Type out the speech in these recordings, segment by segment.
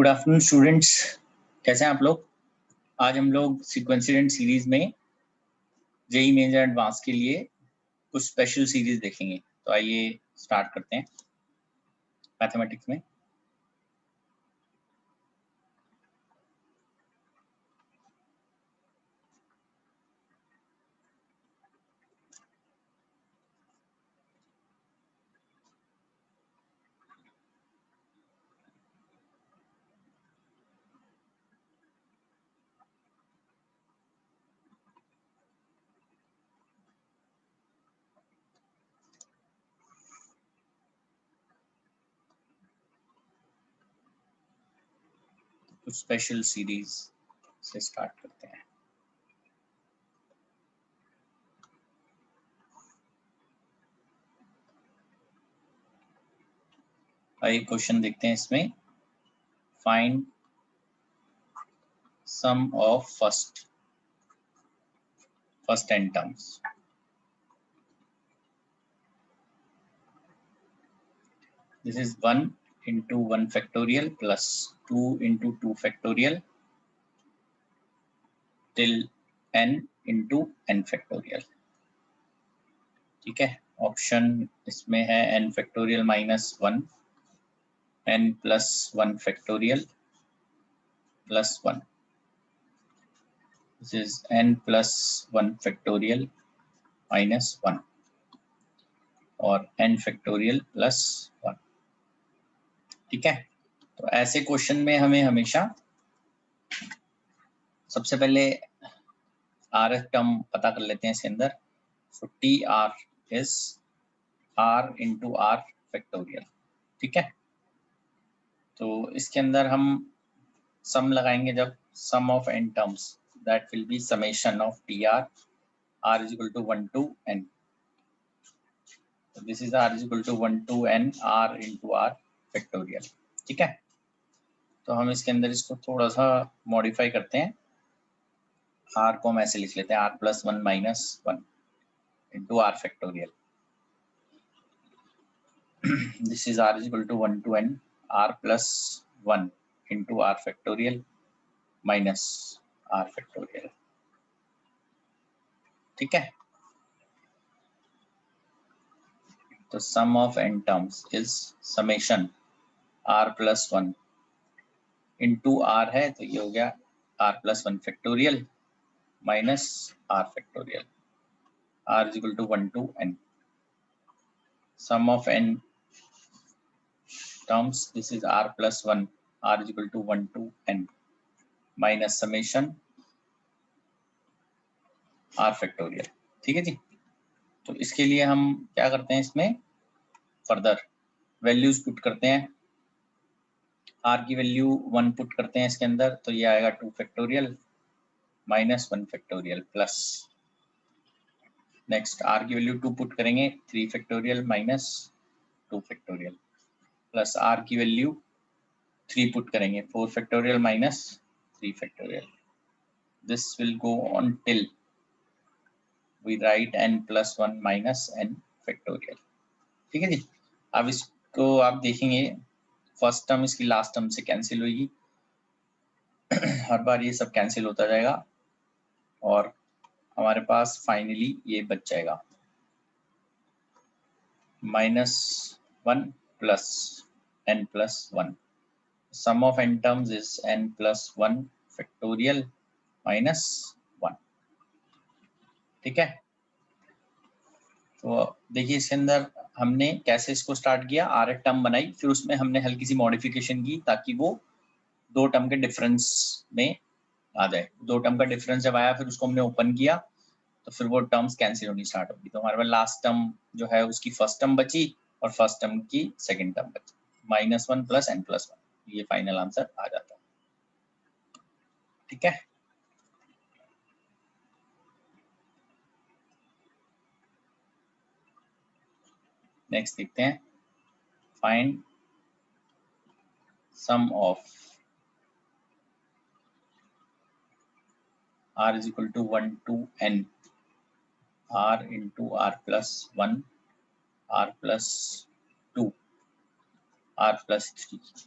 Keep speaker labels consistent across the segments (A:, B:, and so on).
A: Good afternoon students, कैसे हैं आप लोग। आज हम लोग सीक्वेंशियल सीरीज में जेईई मेंस एंड एडवांस के लिए कुछ स्पेशल सीरीज देखेंगे। तो आइए स्टार्ट करते हैं मैथमेटिक्स में। कुछ स्पेशल सीरीज से स्टार्ट करते हैं। आइए क्वेश्चन देखते हैं इसमें। Find sum of first n terms. This is 1 into 1 factorial plus 2 into 2 factorial till n into n factorial। ठीक है, ऑप्शन इसमें है n factorial minus 1, n plus 1 factorial plus 1। This is n plus 1 factorial minus 1 और n factorial plus 1। ठीक है, तो ऐसे question में हमें हमेशा सबसे पहले r टर्म पता कर लेते हैं इसके अंदर। So T R is r into r factorial. ठीक है, तो इसके अंदर हम सम लगाएंगे जब sum of n terms, that will be summation of T R r is equal to 1 to n। So this is r is equal to 1 to n r into r factorial. ठीक है, तो हम इसके अंदर इसको थोड़ा सा मॉडिफाई करते हैं। r को हम ऐसे लिख लेते हैं r plus 1 minus 1 into r factorial. This is r is equal to 1 to n r plus 1 into r factorial minus r factorial. ठीक है, तो sum of n terms is summation r plus 1 into r है, तो ये हो गया r plus 1 factorial minus r factorial. r is equal to 1 to n। Sum of n terms, this is r plus 1, r is equal to 1 to n minus summation r factorial. ठीक है जी, तो इसके लिए हम क्या करते हैं, इसमें फर्दर वैल्यूज पुट करते हैं। r की वैल्यू 1 पुट करते हैं इसके अंदर, तो ये आएगा 2 factorial minus 1 factorial plus, next r की वैल्यू 2 पुट करेंगे, 3 factorial minus 2 factorial plus r की वैल्यू 3 पुट करेंगे, 4 factorial minus 3 factorial. This will go on till we write n plus 1 minus n factorial. ठीक है जी, अब इसको आप देखेंगे फर्स्ट टर्म इसकी लास्ट टर्म से कैंसिल होगी। हर बार ये सब कैंसिल होता जाएगा और हमारे पास फाइनली ये बच जाएगा minus 1 plus n plus 1। Sum of n terms is n plus 1 factorial minus 1। ठीक है, तो देखिए इसके अंदर हमने कैसे इसको स्टार्ट किया, r टर्म बनाई, फिर उसमें हमने हल्की सी मॉडिफिकेशन की ताकि वो दो टर्म के डिफरेंस में आ जाए। दो टर्म का डिफरेंस जब आया, फिर उसको हमने ओपन किया, तो फिर वो टर्म्स कैंसिल होनी स्टार्ट होगी। तो हमारे पास लास्ट टर्म जो है उसकी फर्स्ट टर्म बची और फर्स्ट टर्म की सेकंड टर्म बची, माइनस 1 प्लस n प्लस 1। ये फाइनल आंसर आ जाता है। ठीक है, नेक्स्ट देखते हैं। Find sum of r is equal to 1 to n r into r plus 1 r plus 2 r plus 3।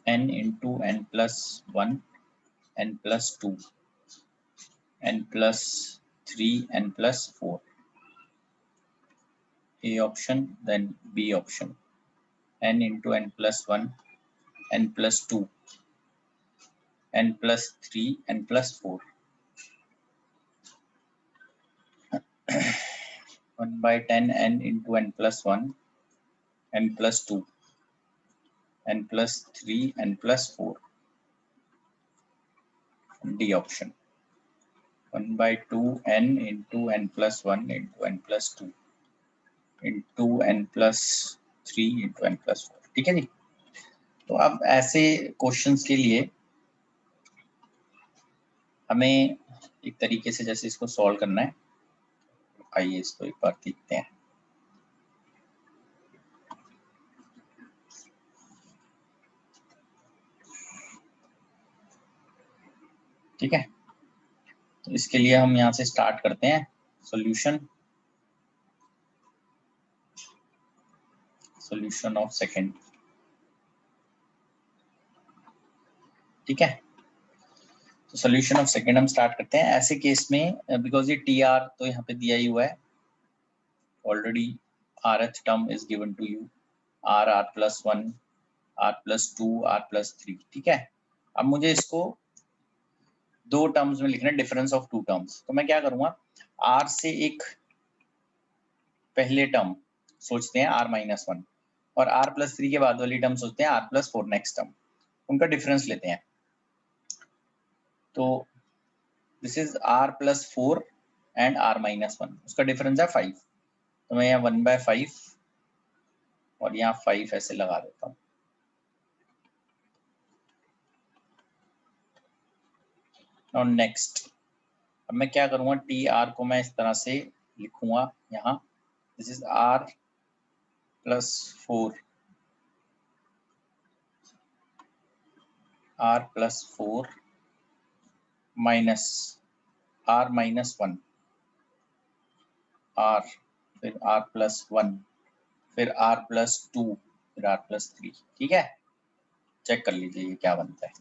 A: n into n plus 1, n plus 2, n plus 3, n plus 4. A option, then B option. N into n plus 1, n plus 2, n plus 3, n plus 4. 1 by 10 n into n plus 1, n plus 2, n plus 3, n plus 4. D option. 1 by 2 n into n plus 1 into n plus 2 into n plus 3 into n plus 4. ठीक है जी। तो अब ऐसे questions के लिए हमें एक तरीके से जैसे इसको सॉल्व करना है, आइए इसको एक बार देखते हैं। ठीक है, तो इसके लिए हम यहाँ से स्टार्ट करते हैं सॉल्यूशन ऑफ सेकंड। ठीक है, तो सॉल्यूशन ऑफ सेकंड हम स्टार्ट करते हैं। ऐसे केस में बिकॉज ये टी आर तो यहाँ पे दिया ही हुआ है already, rth term is given to you, r plus 1, r plus 2, r plus 3। ठीक है, अब मुझे इसको दो टर्म्स में लिखना है, डिफरेंस ऑफ टू टर्म्स। तो मैं क्या करूंगा, r से एक पहले टर्म सोचते हैं r माइनस 1, और r प्लस 3 के बाद वाली टर्म सोचते हैं r प्लस 4 नेक्स्ट टर्म, उनका डिफरेंस लेते हैं। तो this is r plus 4 and r minus 1, उसका डिफरेंस है 5। तो मैं यहाँ 1 बाय 5 और यहाँ 5 ऐसे लगा देता हूँ। और नेक्स्ट, अब मैं क्या करूँगा, टी आर को मैं इस तरह से लिखूंगा यहाँ, this is r plus 4, r plus 4 minus r minus 1, r फिर r प्लस 1, फिर r प्लस 2, फिर r प्लस 3। ठीक है, चेक कर लीजिए ये क्या बनता है।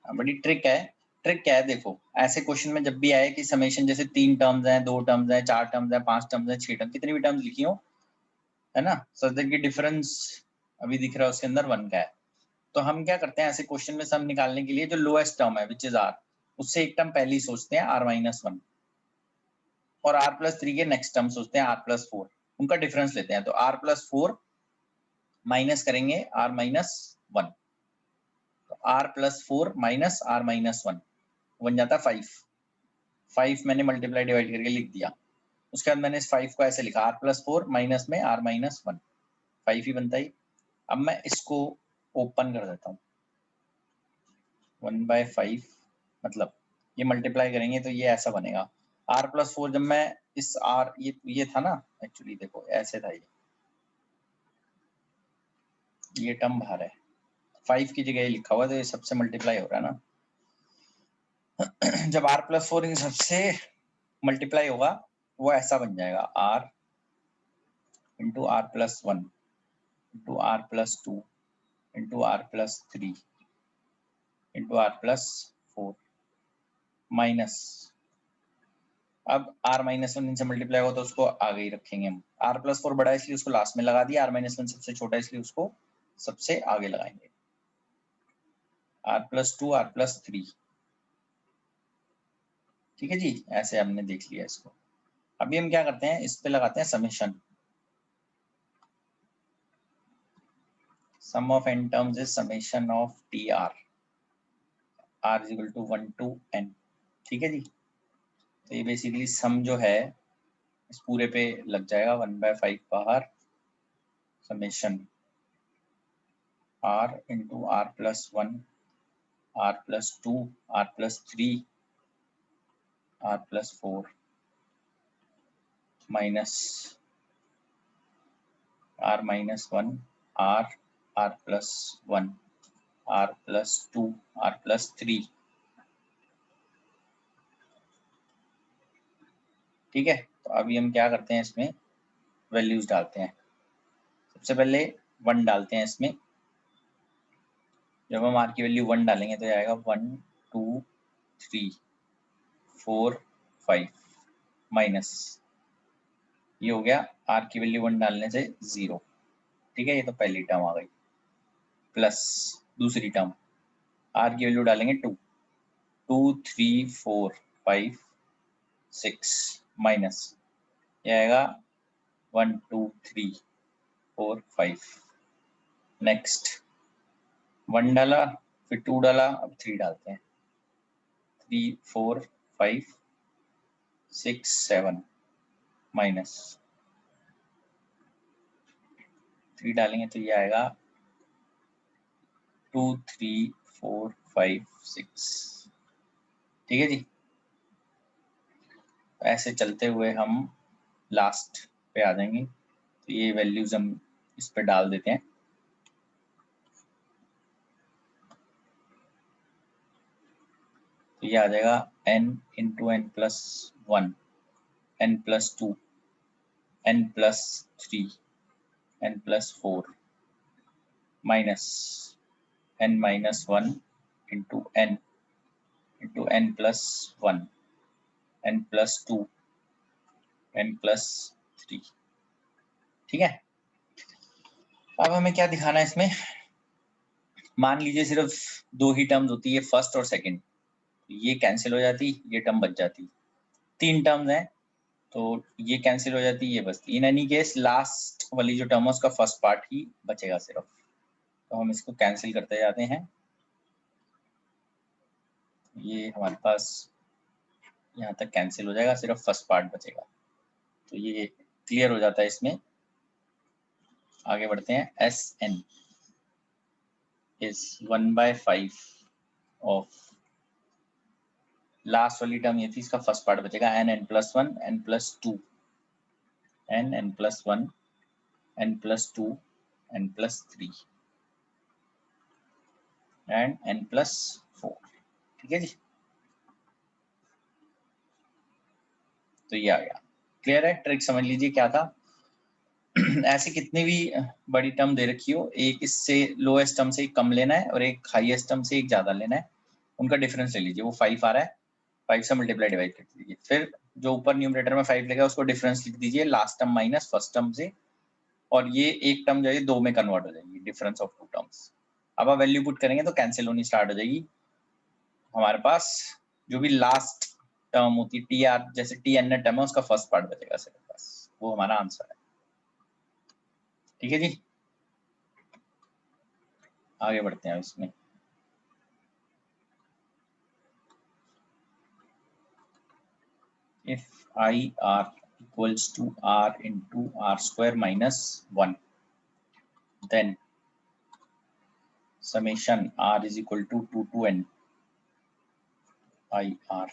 A: बड़ी ट्रिक है। ट्रिक क्या है, देखो ऐसे क्वेश्चन में जब भी आए कि समेशन जैसे 3 टर्म्स हैं, 2 टर्म्स हैं, 4 टर्म्स हैं, 5 टर्म्स हैं, 6 टर्म्स, कितनी भी टर्म्स लिखी हो, है ना, सच दैट की डिफरेंस अभी दिख रहा है उसके अंदर 1 का है। तो हम क्या करते हैं, ऐसे क्वेश्चन में सम निकालने के लिए जो लोएस्ट टर्म है विच इज r, उससे एक टर्म पहले ही सोचते हैं r माइनस 1, और r प्लस 3 के नेक्स्ट टर्म सोचते हैं r प्लस 4, उनका डिफरेंस लेते हैं। तो r प्लस 4 माइनस करेंगे r माइनस 1, तो r plus 4 minus r minus 1 बन जाता है 5। 5 मैंने मल्टीप्लाई डिवाइड करके लिख दिया। उसके बाद मैंने इस 5 को ऐसे लिखा, r प्लस 4 माइनस में r माइनस 1, 5 ही बनता ही। अब मैं इसको ओपन कर देता हूँ, 1 बाय 5, मतलब ये मल्टीप्लाई करेंगे तो ये ऐसा बनेगा। r प्लस 4 जब मैं इस r, ये था ना, एक्चुअली देखो ऐसे था, ये टर्म बाहर है, 5 की जगह लिखा हुआ, तो ये सबसे मल्टीप्लाई हो रहा है ना। जब r प्लस 4 इन सबसे मल्टीप्लाई होगा वो ऐसा बन जाएगा, r into r plus 1 into r plus 2 into r plus 3 into r plus 4 minus, अब r माइनस 1 इनसे मल्टीप्लाई होगा तो उसको आगे ही रखेंगे हम। r प्लस 4 बड़ा इसलिए उसको लास्ट में लगा दिया, r माइनस 1 सबसे छोटा इसलिए उसको सबसे आगे लगाएंगे, r प्लस 2, r प्लस 3। ठीक है जी, ऐसे हमने देख लिया इसको। अभी हम क्या करते हैं, इस पे लगाते हैं summation, sum of n terms is summation of tr, r is equal to 1 to n। ठीक है जी, तो ये बेसिकली सम जो है इस पूरे पे लग जाएगा, 1 बाय 5 बाहर, summation r into r plus 1, r plus 2, r plus 3, r plus 4 minus r minus 1, r, r plus 1, r plus 2, r plus 3। ठीक है, तो अभी हम क्या करते हैं इसमें, वैल्यूज डालते हैं। सबसे पहले 1 डालते हैं इसमें। जब हम r की वैल्यू 1 डालेंगे तो आएगा 1 2 3 4 5 माइनस, ये हो गया r की वैल्यू 1 डालने से 0। ठीक है, ये तो पहली टर्म आ गई। प्लस दूसरी टर्म r की वैल्यू डालेंगे 2 2 3 4 5 6 माइनस, ये आएगा 1 2 3 4 5। नेक्स्ट 1 डाला, फिर 2 डाला, अब 3 डालते हैं। 3 4 5 6 7 माइनस 3 डालेंगे तो ये आएगा 2 3 4 5 6। ठीक है जी, ऐसे चलते हुए हम लास्ट पे आ जाएंगे। तो ये वैल्यूज हम इस पे डाल देते हैं। तो ये आ जाएगा n into n plus 1 n plus 2 n plus 3 n plus 4 minus n minus 1 into n plus 1 n plus 2 n plus 3। ठीक है, अब हमें क्या दिखाना है इसमें। मान लीजिए सिर्फ 2 ही टर्म्स होती है, फर्स्ट और सेकंड, ये कैंसिल हो जाती, ये टर्म बच जाती। 3 टर्म्स हैं तो ये कैंसिल हो जाती, ये बचती। इन एनी केस लास्ट वाली जो टर्म है उसका फर्स्ट पार्ट ही बचेगा सिर्फ, तो हम इसको कैंसिल करते जाते हैं। ये हमारे पास यहाँ तक कैंसिल हो जाएगा, सिर्फ फर्स्ट पार्ट बचेगा। तो ये क्लियर हो जाता है इसमें। आगे बढ़ते हैं। S n is 1/5 of, last वाली टर्म ये थी, इसका फर्स्ट पार्ट बचेगा n plus 1 n plus 2 n plus 1 n plus 2 n plus 3 and n plus 4। ठीक है जी, तो ये आ गया। क्लियर है, ट्रिक समझ लीजिए क्या था। ऐसे कितनी भी बड़ी टर्म दे रखी हो, एक इससे लोएस्ट टर्म से कम लेना है और एक हाईएस्ट टर्म से एक ज्यादा लेना है, उनका डिफरेंस ले लीजिए। वो 5 आ रहा है, 5 से मल्टीप्लाई डिवाइड कर दीजिए, फिर जो ऊपर न्यूमरेटर में 5 लेगा उसको डिफरेंस लिख दीजिए last term minus first term से, और ये एक टर्म जो है 2 में कन्वर्ट हो जाएगी, डिफरेंस ऑफ 2 टर्म्स। अब आप वैल्यू पुट करेंगे तो कैंसिल होनी स्टार्ट हो जाएगी। हमारे पास जो भी लास्ट टर्म होती है टी आर, जैसे टी एन टर्म है, उसका फर्स्ट पार्ट बचेगा सिर्फ, बस वो हमारा आंसर है। ठीक है जी, आगे बढ़ते हैं इसमें। If I r equals to r into r square minus 1, then summation r is equal to 2 to n I r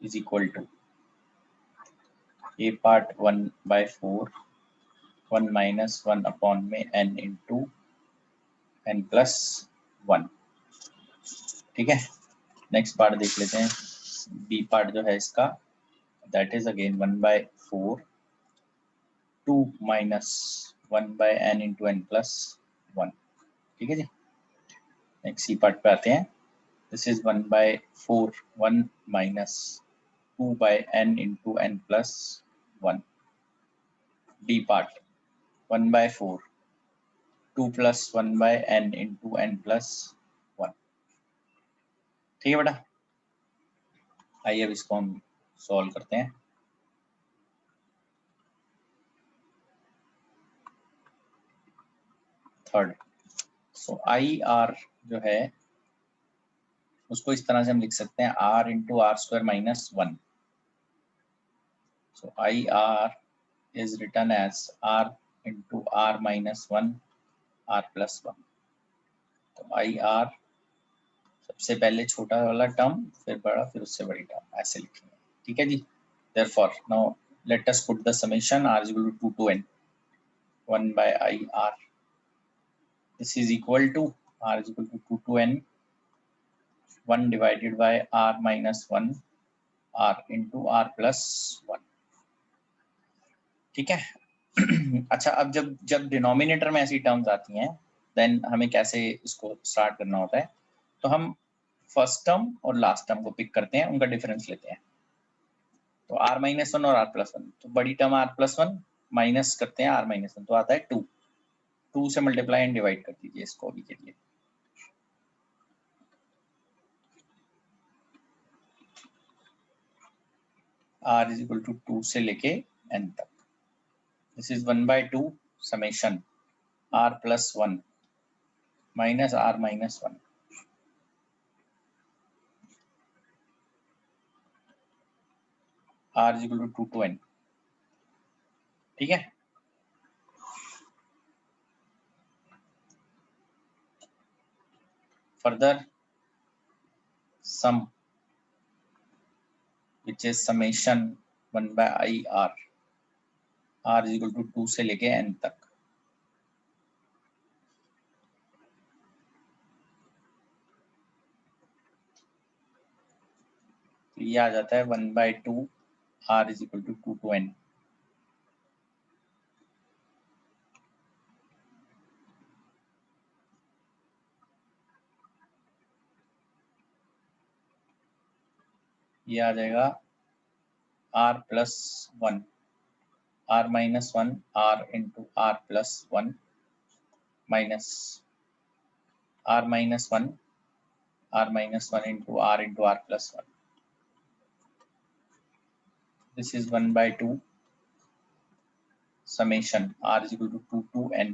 A: is equal to a part 1/4 1 minus 1 upon में n into n plus 1। ठीक है, next part देख लेते हैं। b part जो है इसका, that is again 1/4 2 minus 1 by n into n plus 1। ठीक है जी, नेक्स्ट सी पार्ट पे आते हैं। This is 1/4 1 minus 2 by n into n plus 1। D part 1/4 2 plus 1 by n into n plus 1। ठीक है बेटा, आइए अब इसको हम सॉल्व करते हैं। थर्ड, सो आई आर जो है उसको इस तरह से हम लिख सकते हैं r into r square minus 1। So I r is written as r into r minus 1 r plus 1। तो आई आर सबसे पहले छोटा वाला टर्म, फिर बड़ा, फिर उससे बड़ी टर्म, ऐसे लिखेंगे। ठीक है जी, therefore now let us put the summation r is equal to 2 to n 1 by I r, this is equal to r is equal to 2 to n 1 divided by r minus 1 r into r plus 1। ठीक है। अच्छा, अब जब denominator में ऐसी terms आती हैं then हमें कैसे इसको स्टार्ट करना होता है, तो हम फर्स्ट टर्म और लास्ट टर्म को पिक करते हैं, उनका डिफरेंस लेते हैं। तो r-1 और r+1, तो बड़ी टर्म r+1 माइनस करते हैं r-1, तो आता है 2। 2 से मल्टीप्लाई एंड डिवाइड कर दीजिए इसको अभी के लिए। r इज इक्वल टू 2 से लेके n तक। This is 1/2 summation r+1 minus r-1 r is equal to 2 to n। ठीक है। Further sum which is summation 1/i r is equal to 2 से लेके n तक। तो ये आ जाता है 1/2 r is equal to 2 to n। ये आ जाएगा r+1 r-1 r into r+1 minus r-1 r-1 into r+1। This is 1/2 summation r is equal to 2 to n।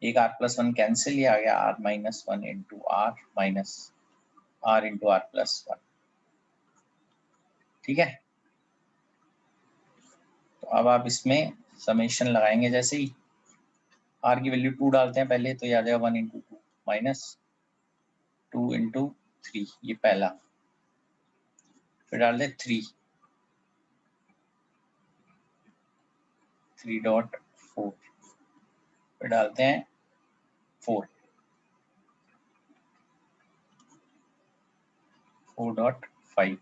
A: एक r+1 कैंसिल, ही आ गया r-1 into r minus r into r+1। ठीक है। तो अब आप इसमें समेशन लगाएंगे, जैसे ही r की वैल्यू 2 डालते हैं पहले, तो ये आ जाएगा 1 into 2 माइनस 2 into 3, ये पहला। फिर डाल दे 3.4, फिर डालते हैं 4.5।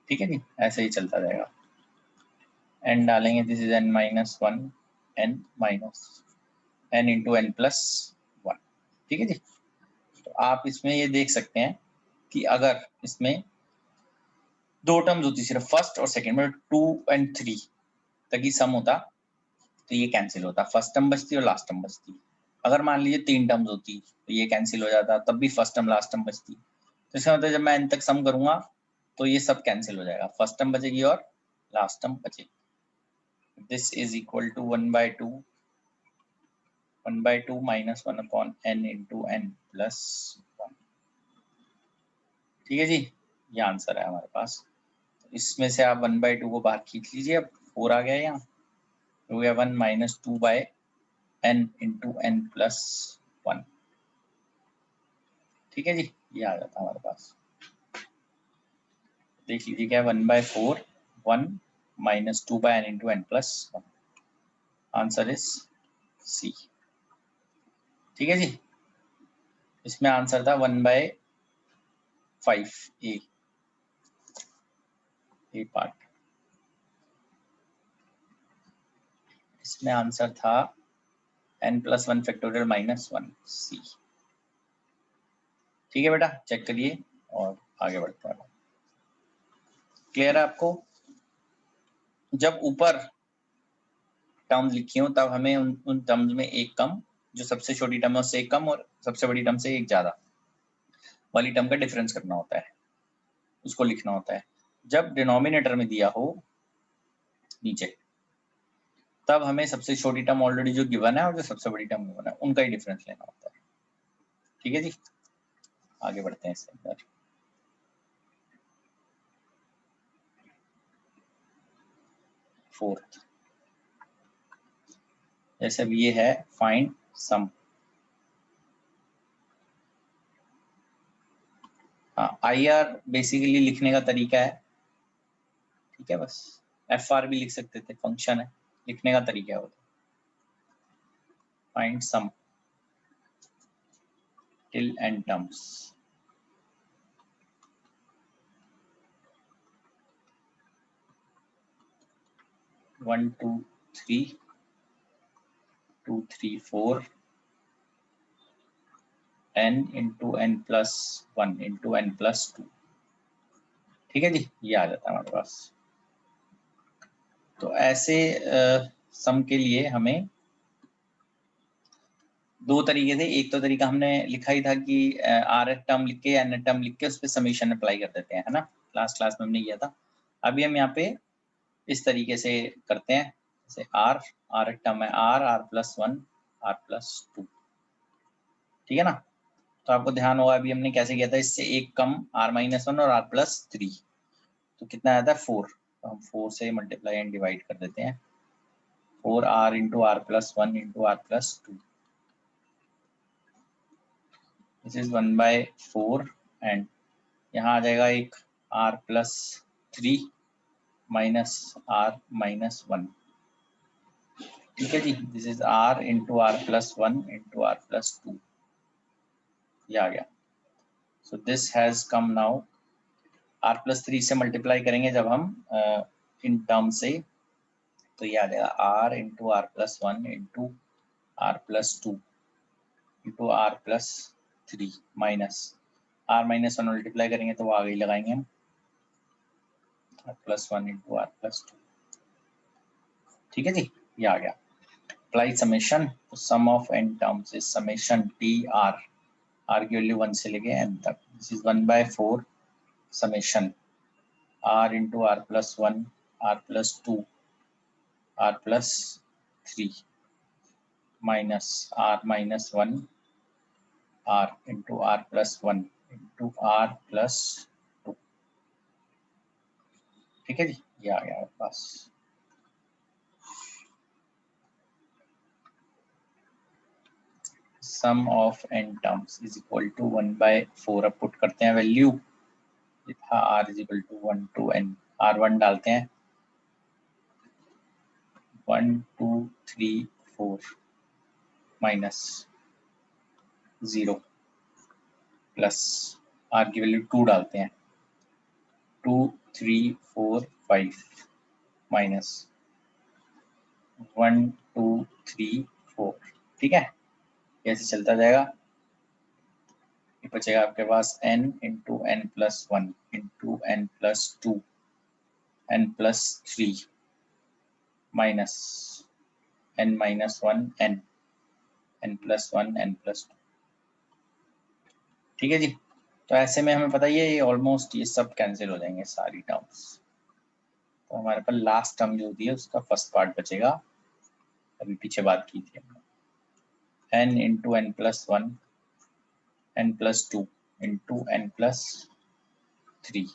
A: ठीक है जी, ऐसे ही चलता जाएगा। n डालेंगे, this is n-1 n minus n into n+1। ठीक है जी। तो आप इसमें ये देख सकते हैं कि अगर इसमें दो टर्म्स होती, सिर्फ फर्स्ट और सेकंड, मतलब 2 and 3 तक ही सम होता, तो ये कैंसिल होता, फर्स्ट टर्म बचती और लास्ट टर्म बचती। अगर मान लीजिए 3 टर्म्स होती तो ये कैंसिल हो जाता, तब भी फर्स्ट टर्म लास्ट टर्म बचती। तो इसका मतलब जब मैं n तक सम करूंगा तो ये सब कैंसिल हो जाएगा, फर्स्ट टर्म बचेगी और लास्ट टर्म बचेगी। This is equal to 1/2 minus 1/n into n+1। ठीक है जी, ये आंसर है हमारे पास। तो इसमें से आप 1/2 को बाहर खींच लीजिए, अब 4 आ गया यहाँ, हो गया 1 माइनस 2/n इंटू n+1। ठीक है जी, ये आ जाता है हमारे पास। देख लीजिए क्या, 1/4 1 minus 2/n into n+1। Answer is C. ठीक है जी, इसमें आंसर था 1/5 ए पार्ट। इसमें आंसर था n+1 फैक्टोरियल -1 सी। ठीक है बेटा, चेक करिए और आगे बढ़ते हैं। क्लियर है आपको? जब ऊपर टर्म लिखी हो तब हमें उन टर्म्स में एक कम, जो सबसे छोटी टर्म है उससे एक कम और सबसे बड़ी टर्म से एक ज्यादा वाली टर्म का डिफरेंस करना होता है, उसको लिखना होता है। जब डिनोमिनेटर में दिया हो नीचे, तब हमें सबसे छोटी टर्म ऑलरेडी जो गिवन है और जो सबसे बड़ी टर्म गिवन है उनका ही डिफरेंस लेना होता है। ठीक है जी, आगे बढ़ते हैं इसके अंदर। फोर्थ, जैसे अब ये है फाइंड सम। हाँ, IR बेसिकली लिखने का तरीका है। ठीक है, बस FR भी लिख सकते थे, फंक्शन है, लिखने का तरीका है वो। Find sum till n terms. 1 2 3 2 3 4 n into n plus 1 into n plus 2। ठीक है जी, ये आ जाता है हमारे पास। तो ऐसे सम के लिए हमें दो तरीके थे। एक तो तरीका हमने लिखा ही था कि आर टर्म लिख के एन टर्म लिख के उस पर समीशन अप्लाई कर देते हैं, है ना, लास्ट क्लास में हमने किया था। अभी हम यहाँ पे इस तरीके से करते हैं, जैसे आर टर्म है आर प्लस 1 आर प्लस 2। ठीक है ना। तो आपको ध्यान होगा अभी हमने कैसे किया था, इससे एक कम आर माइनस 1 और आर प्लस 3, तो कितना आता है 4। तो हम 4 से मल्टीप्लाई एंड डिवाइड कर देते हैं, 4 R into are plus 1 into are plus 2। This is 1/4 and यहाँ आ जाएगा एक R plus 3 minus are minus 1। ठीक है जी, this is R into are plus 1 into are plus 2, ये आ गया। So this has come now, R plus 3 से मल्टीप्लाई करेंगे जब हम इन टर्म से, तो ये आ जाएगा r into are plus 1 into are plus 2 into are plus 3 minus are minus 1 multiply करेंगे तो वो आगे ही लगाएंगे हम, r plus 1 into are plus 2। ठीक है जी, ये आ गया। अप्लाई समेशन, तो sum of N terms is summation T R, R की वैल्यू 1 से लेके एन तक। This is 1/4 summation R into are plus 1 are plus 2 R plus 3 minus are minus 1 R into are plus 1 into are plus 2। ठीक है जी, ये आ गया हमारे पास। Sum of N terms is equal to 1/4। अब पुट करते हैं वैल्यू, था are is equal to 1 to n, R1 डालते हैं 1 2 3 4 माइनस 0 प्लस आर की वैल्यू 2 डालते हैं 2 3 4 5 माइनस 1 2 3 4। ठीक है, ऐसे चलता जाएगा। ये बचेगा आपके पास n into n plus 1 into n plus 2 n plus 3 minus n minus 1 n plus 1 n plus 2। ठीक है जी, तो ऐसे में हमें पता ही है ये ऑलमोस्ट ये सब कैंसिल हो जाएंगे सारी टर्म्स। तो हमारे पास लास्ट टर्म जो होती है उसका फर्स्ट पार्ट बचेगा, अभी पीछे बात की थी हमने, n into n plus 1 n plus 2 into n plus 3।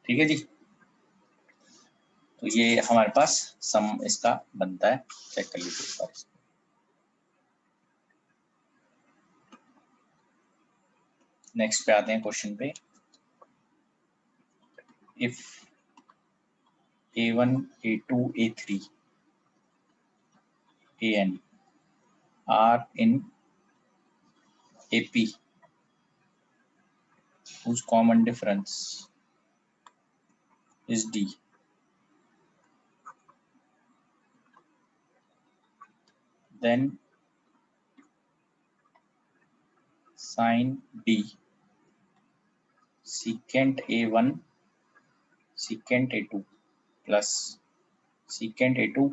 A: ठीक है जी, तो ये हमारे पास सम इसका बनता है, चेक कर लीजिए एक बार। नेक्स्ट पे आते हैं क्वेश्चन पे। If a1 a2 a3 an are in AP whose common difference is D, then sin D secant A1 secant A2 plus secant A2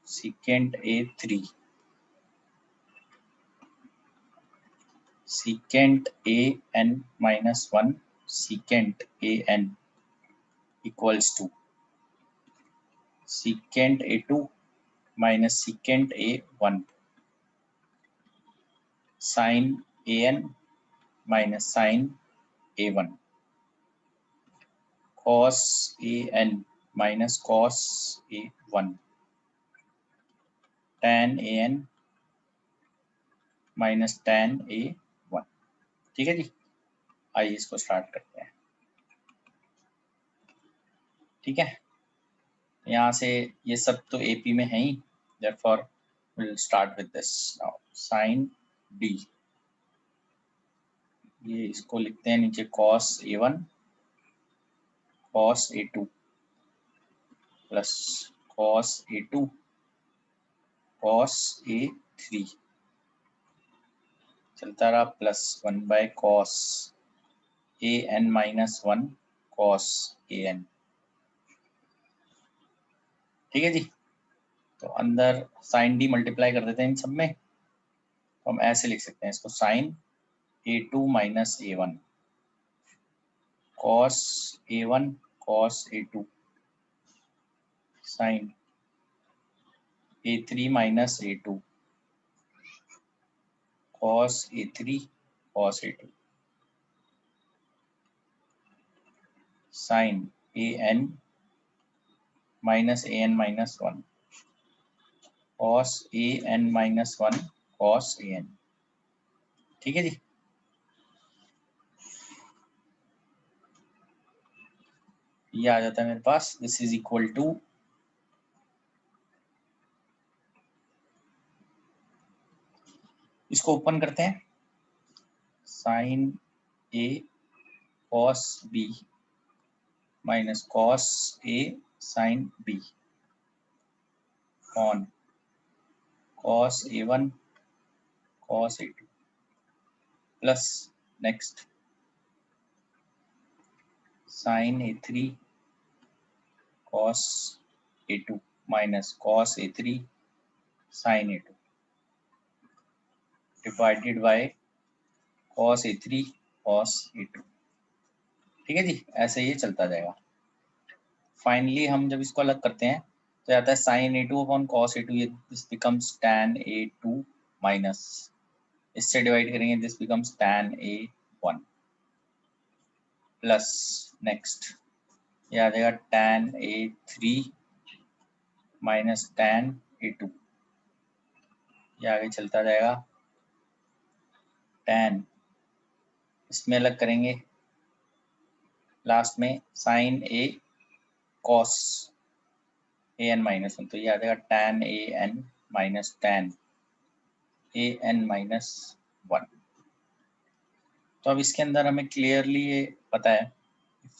A: secant A3 secant an minus 1 secant an equals to secant A2 minus secant A1 sin an minus sin A1 cos an minus cos A1 tan an minus tan A1। ठीक है जी, आइए इसको start करते हैं। ठीक है, यहाँ से ये सब तो AP में है ही, therefore we'll start with this now। sin D, ये इसको लिखते हैं नीचे cos A1 cos A2 plus cos A2 cos A3 चलता रहा plus 1 by cos an minus 1 cos an। ठीक है जी। तो अंदर साइन डी मल्टीप्लाई कर देते हैं इन सब में, तो हम ऐसे लिख सकते हैं इसको, sine A2 minus A1 cos A1 cos A2 sine A3 minus A2 cos A3 cos A2 sine an minus an minus 1 cos an minus 1 cos an। ठीक है जी। ये आ जाता है मेरे पास, दिस इज इक्वल टू इसको ओपन करते हैं, sine A cos b minus cos a sine b on cos a1 cos a2 plus next sine a3 cos a2 minus cos a3 sine a2 divided by cos a3 cos a2। ठीक है जी, ऐसे ये चलता जाएगा। Finally हम जब इसको अलग करते हैं तो आता है sign a2 upon cos a2, ये this becomes tan a2 minus, इससे डिवाइड करेंगे this becomes tan a1 plus next ये आ जाएगा tan a3 minus tan a2, ये आगे चलता जाएगा tan, इसमें अलग करेंगे लास्ट में sine a cos an minus 1, तो ये आ जाएगा tan an minus tan an minus 1। तो अब इसके अंदर हमें क्लियरली ये पता है,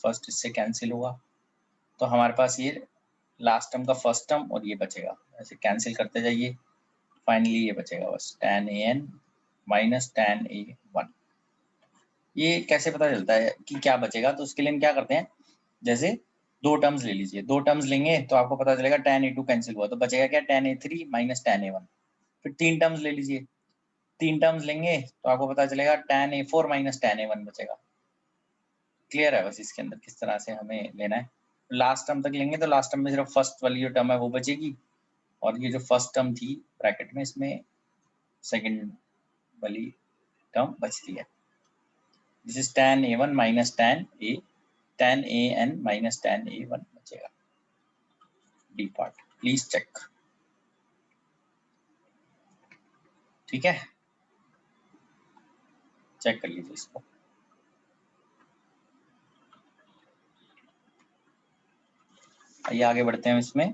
A: फर्स्ट इससे कैंसिल होगा तो हमारे पास ये लास्ट टर्म का फर्स्ट टर्म और ये बचेगा, ऐसे कैंसिल करते जाइए, फाइनली ये बचेगा बस tan an minus tan a1। ये कैसे पता चलता है कि क्या बचेगा, तो उसके लिए हम क्या करते हैं, जैसे दो टर्म्स ले लीजिए, दो टर्म्स लेंगे तो आपको पता चलेगा tan a2 कैंसिल हुआ तो बचेगा क्या, tan a3 minus tan a1। फिर तीन टर्म्स ले लीजिए, तीन टर्म्स लेंगे तो आपको पता चलेगा tan a4 minus tan a1 बचेगा। क्लियर है बस इसके अंदर किस तरह से हमें लेना है। लास्ट टर्म तक लेंगे तो लास्ट टर्म में सिर्फ फर्स्ट वाली जो टर्म है वो बचेगी, और ये जो फर्स्ट टर्म थी ब्रैकेट में इसमें सेकंड वाली टर्म बचती है। This is tan a1 minus tan an minus tan a1 बचेगा। D part please check. ठीक है, चेक कर लीजिए इसको। आइए आगे बढ़ते हैं इसमें।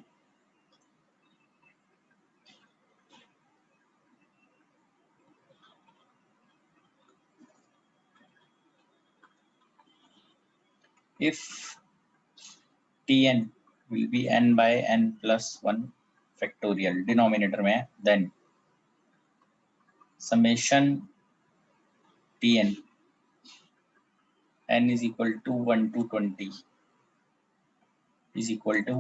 A: if tn will be n by n plus 1 factorial denominator में है, then summation tn n is equal to 1 to 20 is equal to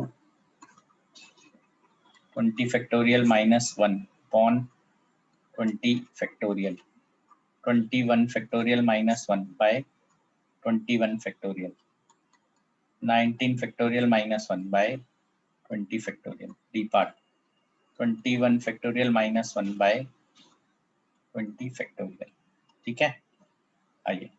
A: 20 factorial minus 1 upon 20 factorial 21 factorial minus 1 by 21 factorial 19 factorial minus 1 by 20 factorial d part 21 factorial minus 1 by 20 factorial। ठीक है, आइए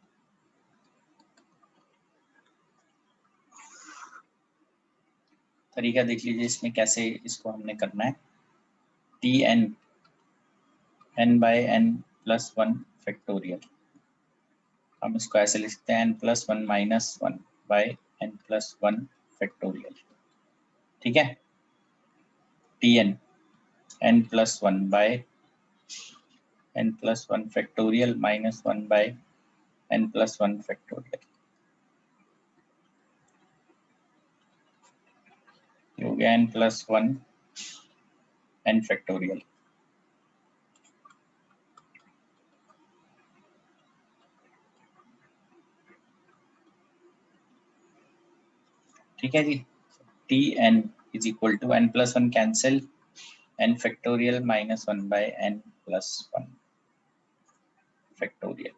A: तरीका देख लीजिए इसमें कैसे इसको हमने करना है। T n n by n plus 1 factorial, हम इसको ऐसे लिख सकते हैं n plus 1 minus 1 by n plus 1 factorial। ठीक है, T n n plus 1 by n plus 1 factorial minus 1 by n plus 1 factorial। ये हो गया n+1 n फैक्टोरियल। ठीक है जी, Tn is equal to n+1 cancel n factorial -1/n+1 factorial.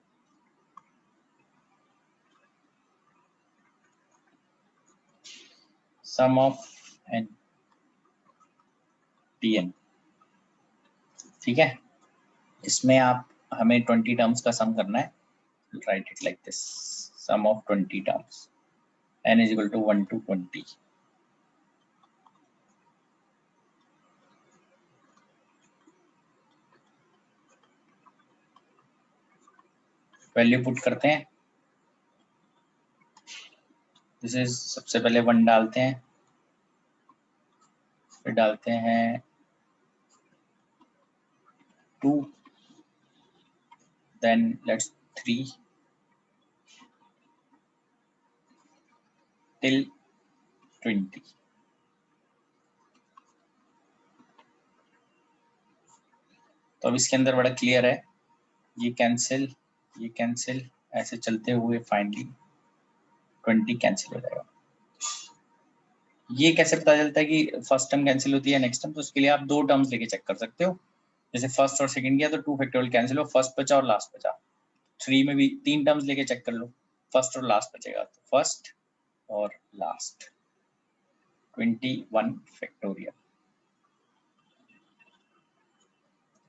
A: Sum of n Tn। ठीक है, इसमें आप हमें 20 टर्म्स का सम करना है। Write it like this, sum of 20 terms n is equal to 1 to 20। Value put करते हैं। दिस इज, सबसे पहले 1 डालते हैं, फिर डालते हैं 2, देन लेट्स 3 टिल 20। तो अब इसके अंदर बड़ा क्लियर है, ये कैंसिल ऐसे चलते हुए फाइनली 20 कैंसिल हो जाएगा। ये कैसे पता चलता है कि फर्स्ट टर्म कैंसिल होती है नेक्स्ट टर्म? तो उसके लिए आप 2 टर्म्स लेके चेक कर सकते हो। जैसे फर्स्ट और सेकंड किया तो 2 फैक्टोरियल कैंसिल हो, फर्स्ट बचा और लास्ट बचा। 3 में भी 3 टर्म्स लेके चेक कर लो, फर्स्ट और लास्ट बचेगा, तो फर्स्ट और लास्ट 21 फैक्टोरियल,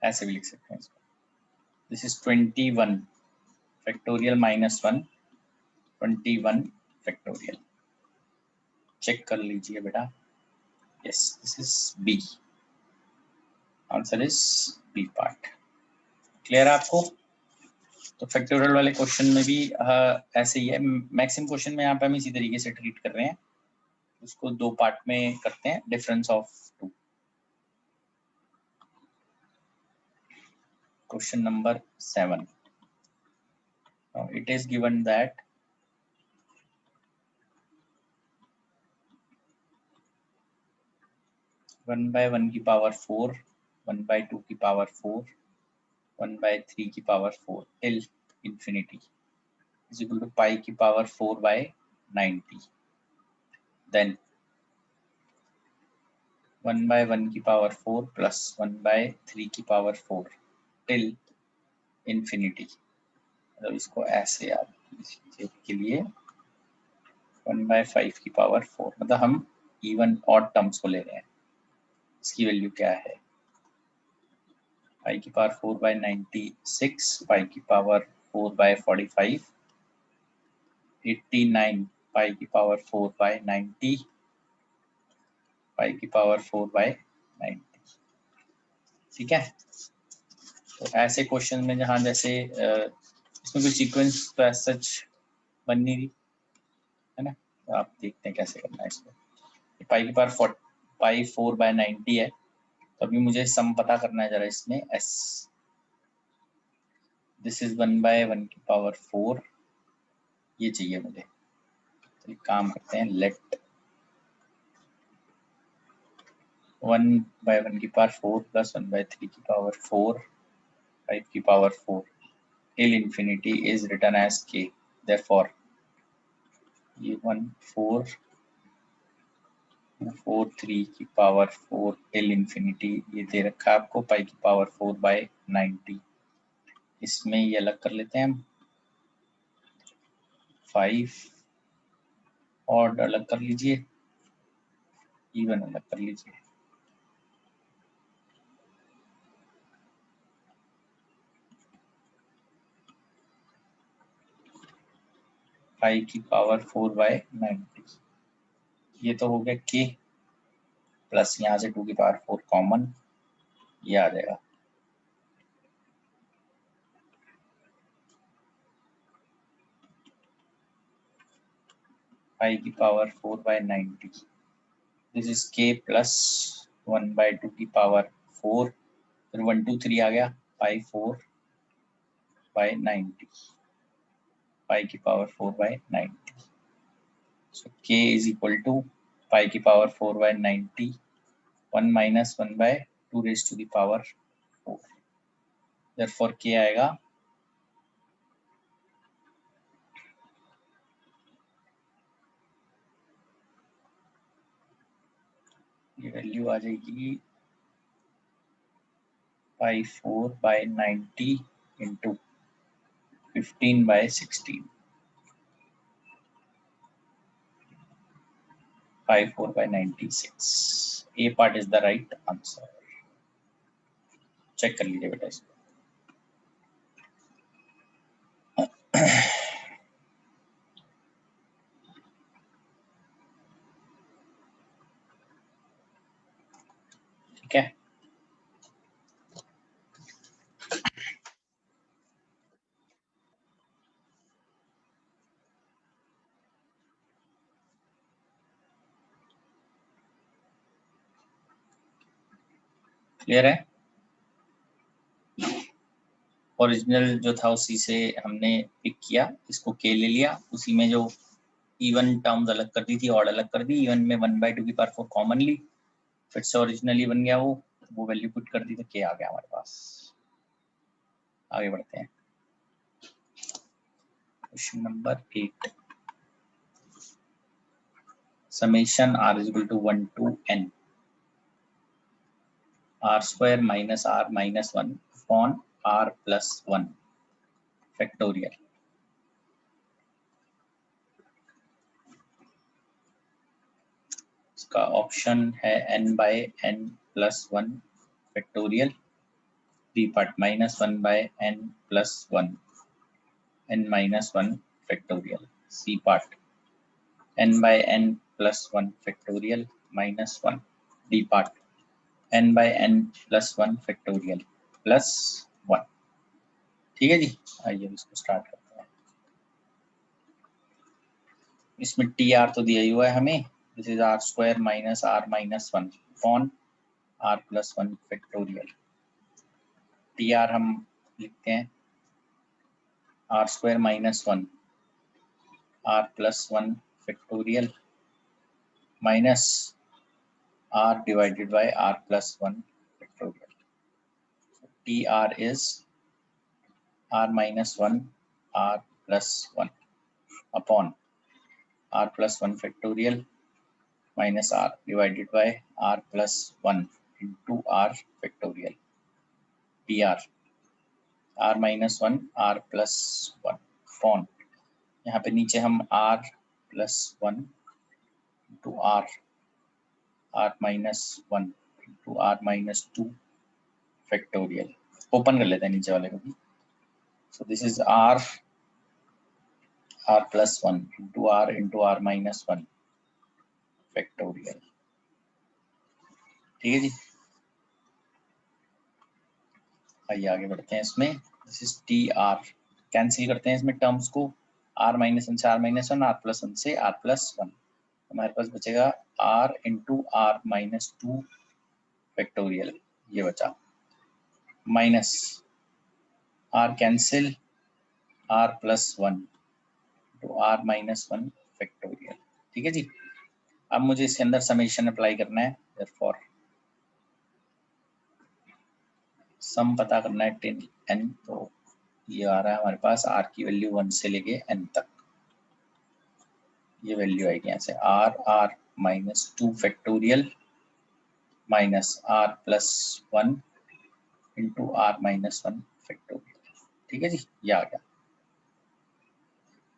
A: ऐसे भी लिख सकते हैं इसको। This is 21 factorial -1 21 factorial. Check कर लीजिए बेटा। Yes, this is B, answer is B part. Clear है आपको? तो फैक्टोरियल वाले क्वेश्चन में भी ऐसे ही है। मैक्सिमम क्वेश्चन में यहाँ पे हम इसी तरीके से ट्रीट कर रहे हैं, उसको 2 पार्ट में करते हैं, difference of 2। Question number 7, it is given that 1/1 की पावर 4, 1/2 की पावर 4, 1/3 की power 4 till infinity is equal to pi की पावर 4/90। देन 1/1 की पावर 4 प्लस 1/3 की पावर 4 टिल इंफिनिटी। मतलब इसको ऐसे याद कीजिए के लिए 1/5 की पावर 4, मतलब हम इवन ऑड टर्म्स को ले रहे हैं। इसकी वैल्यू क्या है? पाई की पावर 4/96, पाई की पावर 4/45, 89 पाई की पावर 4/90, पाई की पावर 4/90। ठीक है, तो ऐसे क्वेश्चन में जहां जैसे इसमें कोई सीक्वेंस तो ऐसा सच बन नहीं रही है ना, तो आप देखते हैं कैसे करना है इसमें। पाई की पावर पाई 4/90 है, तो अभी मुझे सम पता करना है जरा इसमें s। दिस इज 1/1 की पावर 4, ये चाहिए मुझे। तो एक काम करते हैं, लेट 1/1 की पावर 4 प्लस 1/3 की पावर 4 5 की power 4 till infinity is written as k। therefore ये 1 4 4 3 की पावर 4 till infinity ये दे रखा है आपको, पाई की पावर 4/90। इसमें ये अलग कर लेते हैं हम, 5 और अलग कर लीजिए, इवन अलग कर लीजिए। पाई की पावर 4/90, ये तो हो गया k, प्लस यहाँ से 2 की पावर 4 कॉमन, ये आ जाएगा। पाई की power 4/90, this is k plus 1/2 की पावर 4, फिर 1 2 3 आ गया, पाई 4/90, पाई की power 4/90। So k is equal to pi की power 4/90, 1 minus 1/2 raise to the power 4। Therefore k आएगा ये वैल्यू आ जाएगी pi 4/90 into 15/16, pi 4/96। A part is the right answer. Check कर लीजिए बेटा इसको। ठीक है, क्लियर है। ओरिजिनल जो था उसी से हमने पिक किया, इसको के ले लिया, उसी में जो इवन टर्म्स अलग कर दी थी, ऑड अलग कर दी, इवन में 1/2 की पावर 4 कॉमन ली, फिर से ओरिजिनली बन गया वो वैल्यू पुट कर दी तो के आ गया हमारे पास। आगे बढ़ते हैं, question number 8। Summation r is equal to 1 to n r square minus r minus 1 upon r plus 1 factorial. इसका ऑप्शन है n/n plus 1 factorial, B part minus 1/n plus 1 n minus 1 factorial, C part n/n plus 1 factorial minus 1, D part n/n plus 1 factorial plus 1। ठीक है जी, आइए इसको start करते हैं। इसमें T R तो दिया ही हुआ है हमें, this is r square minus are minus 1 upon r plus 1 factorial. T r हम लिखते हैं r square minus 1 are plus 1 factorial minus r divided by r plus 1 factorial. So TR is r minus 1 r plus 1 upon r plus 1 factorial minus r divided by r plus 1 into r factorial. TR r minus 1 r plus 1 upon, यहाँ पे नीचे हम r plus 1 into r minus 1 into r minus 2 factorial open कर लेते हैं नीचे वाले को भी। So this is r plus 1 into r minus 1 factorial. ठीक है जी, आइए आगे बढ़ते हैं। इसमें this is T R, cancel करते हैं इसमें टर्म्स को, r माइनस 1 से r माइनस 1, r प्लस 1 से r प्लस 1, हमारे पास बचेगा r into r minus 2 factorial, ये बचा minus r cancel r plus 1 तो r माइनस 1 फैक्टोरियल। ठीक है जी, अब मुझे इसके अंदर समेशन अप्लाई करना है, देयरफॉर सम पता करना है टिल n, तो ये आ रहा है हमारे पास r की वैल्यू 1 से लेके n तक, ये वैल्यू आएगी यहाँ से r minus 2 factorial minus r plus 1 into r minus 1 factorial. ठीक है जी, ये आ गया।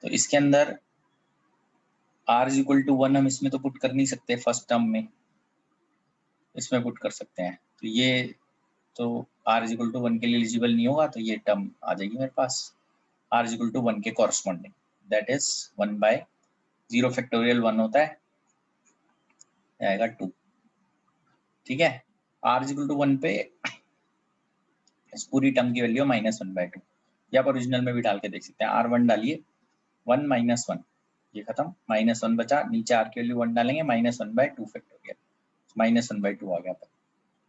A: तो इसके अंदर r इज इक्वल टू 1 हम इसमें तो पुट कर नहीं सकते, फर्स्ट टर्म में इसमें पुट कर सकते हैं, तो ये तो r इज इक्वल टू 1 के लिए एलिजिबल नहीं होगा, तो ये टर्म आ जाएगी मेरे पास r इज इक्वल टू 1 के कॉरस्पॉन्डिंग, दैट इज 1/0 फैक्टोरियल 1 होता है, आएगा 2। ठीक है, r इज इक्वल टू 1 पे इस पूरी टर्म की वैल्यू -1/2, या आप ओरिजिनल में भी डाल के देख सकते हैं। r1 डालिए 1 माइनस 1, ये खत्म, -1 बचा, नीचे r की वैल्यू 1 डालेंगे -1/2 फैक्टोरियल, -1/2 आ गया।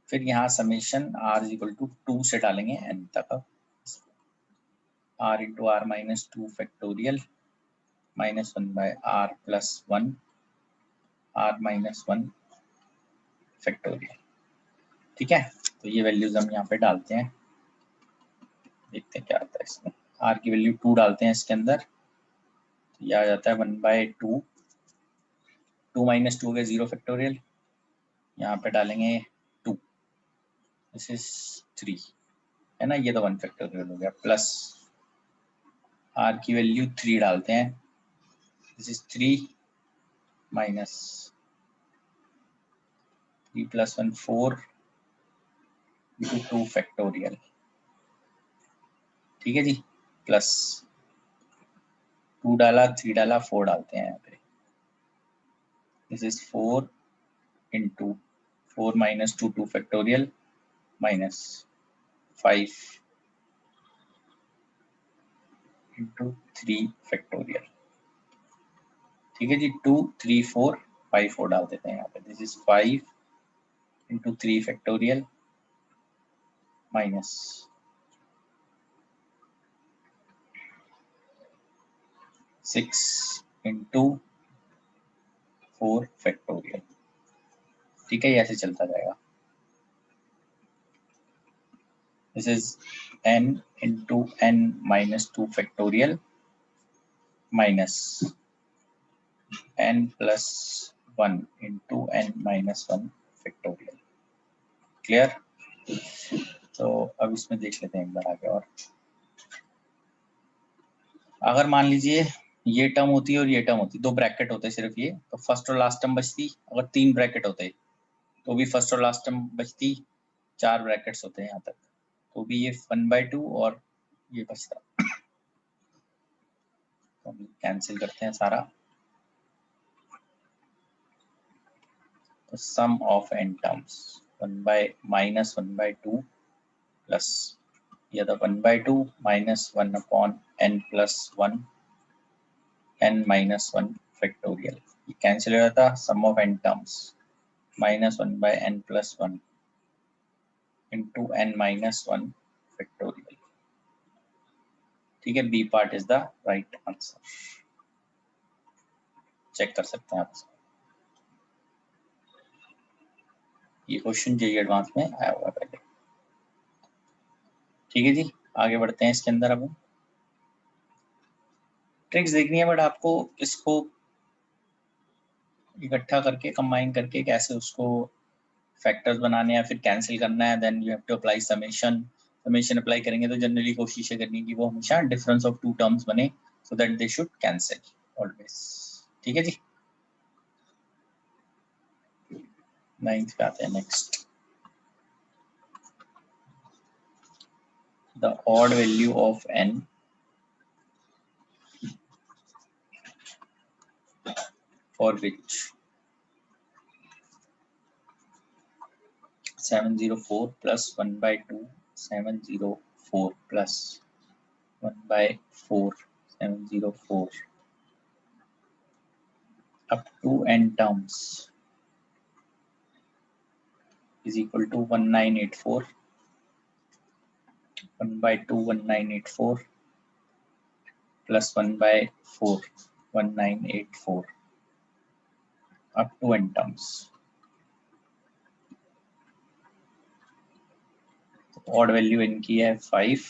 A: फिर यहाँ summation r is equal to 2 से डालेंगे n तक, r into r minus 2 factorial -1/r plus 1 r minus 1 factorial. ठीक है, तो ये वैल्यूज हम यहाँ पे डालते हैं, देखते हैं क्या आता है इसमें। r की वैल्यू 2 डालते हैं इसके अंदर, तो ये आ जाता है 1/2, 2 माइनस 2 हो गया 0 फैक्टोरियल, यहाँ पे डालेंगे 2, दिस इज 3 है ना, ये तो 1 फैक्टोरियल हो गया, प्लस r की वैल्यू 3 डालते हैं, this is 3 minus 3 plus 1 4 into 2 factorial. ठीक है जी, प्लस 2 डाला 3 डाला 4 डालते हैं यहाँ पे, this is 4 into 4 minus 2 2 factorial minus 5 into 3 factorial. ठीक है जी, 2 3 4 5 4 डाल देते हैं यहाँ पे, this is 5 into 3 factorial minus 6 into 4 factorial. ठीक है, ये ऐसे चलता जाएगा, this is n into n minus 2 factorial minus n plus 1 into n minus 1 factorial. Clear? तो अब इसमें देख लेते हैं एक बार आगे। और अगर मान लीजिए ये टर्म होती है और ये टर्म होती, 2 ब्रैकेट होते सिर्फ ये, तो फर्स्ट और लास्ट टर्म बचती। अगर 3 ब्रैकेट होते तो भी फर्स्ट और लास्ट टर्म बचती, 4 ब्रैकेट्स होते हैं यहाँ तक, तो भी ये 1/2 और ये बचता। तो हम कैंसिल करते हैं सारा, तो sum of n terms 1/-1/2 plus ये था 1/2 minus 1 upon n plus 1 n minus 1 factorial, ये कैंसिल हो जाता। Sum of n terms -1/n plus 1 into n minus 1 factorial. ठीक है, B part is the right answer, check कर सकते हैं आप। ये क्वेश्चन जेईई एडवांस में आया हुआ पहले। ठीक है जी, आगे बढ़ते हैं इसके अंदर। अब ट्रिक्स देखनी है, बट आपको इसको इकट्ठा करके कंबाइन करके कैसे उसको फैक्टर्स बनाने हैं, फिर कैंसिल करना है, then you have to apply summation. Summation apply करेंगे तो जनरली कोशिश है करनी कि वो हमेशा डिफरेंस ऑफ 2 टर्म्स बने, so that they should cancel always. ठीक है जी, 9th पे आते हैं next. The odd value of n for which 704 plus 1/2 704 plus 1/4 704 up to n terms is equal to 1984 1/2 1984 plus 1/4 1984 up to n terms। Odd value इनकी है 5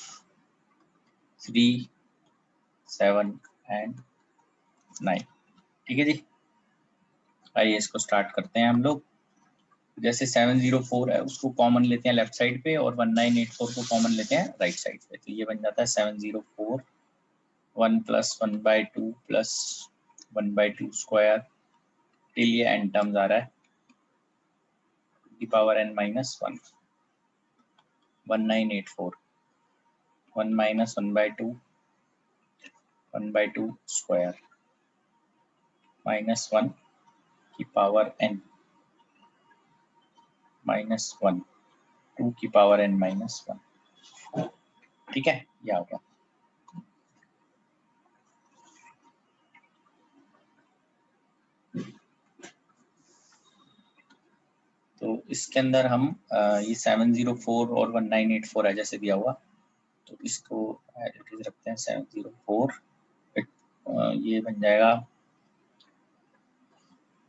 A: 3 7 and 9। ठीक है जी, आइए इसको स्टार्ट करते हैं हम लोग। जैसे 704 है उसको कॉमन लेते हैं लेफ्ट साइड पे, और 1984 को कॉमन लेते हैं राइट साइड पे, तो ये बन जाता है 704 1 प्लस 1/2 प्लस 1/2 स्क्वायर टिल ये n टर्म्स आ रहा है की power n minus 1 1984 1 minus 1/2 1/2 square minus 1 की पावर n माइनस 1 2 की पावर n माइनस 1। ठीक है, ये आ गया। तो इसके अंदर हम ये 704 और 1984 है जैसे दिया हुआ, तो इसको एडिट रखते हैं 704, ये बन जाएगा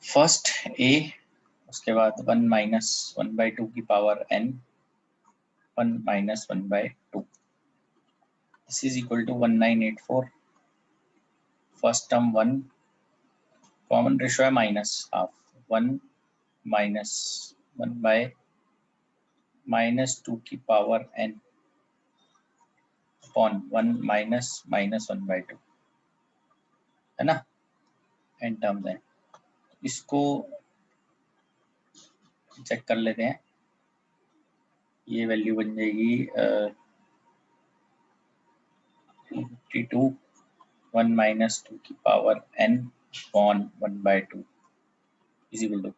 A: फर्स्ट a, उसके बाद 1 माइनस 1/2 की power n, 1 minus 1/2, this is equal to 1984। First term 1, common ratio है माइनस हाफ, 1 माइनस 1/-2 की पावर n अपॉन 1 माइनस -1/2, है ना, n टर्म्स है। इसको चेक कर लेते हैं, ये वैल्यू बन जाएगी 52, 1 माइनस 2 की power n upon 1/2 is equal to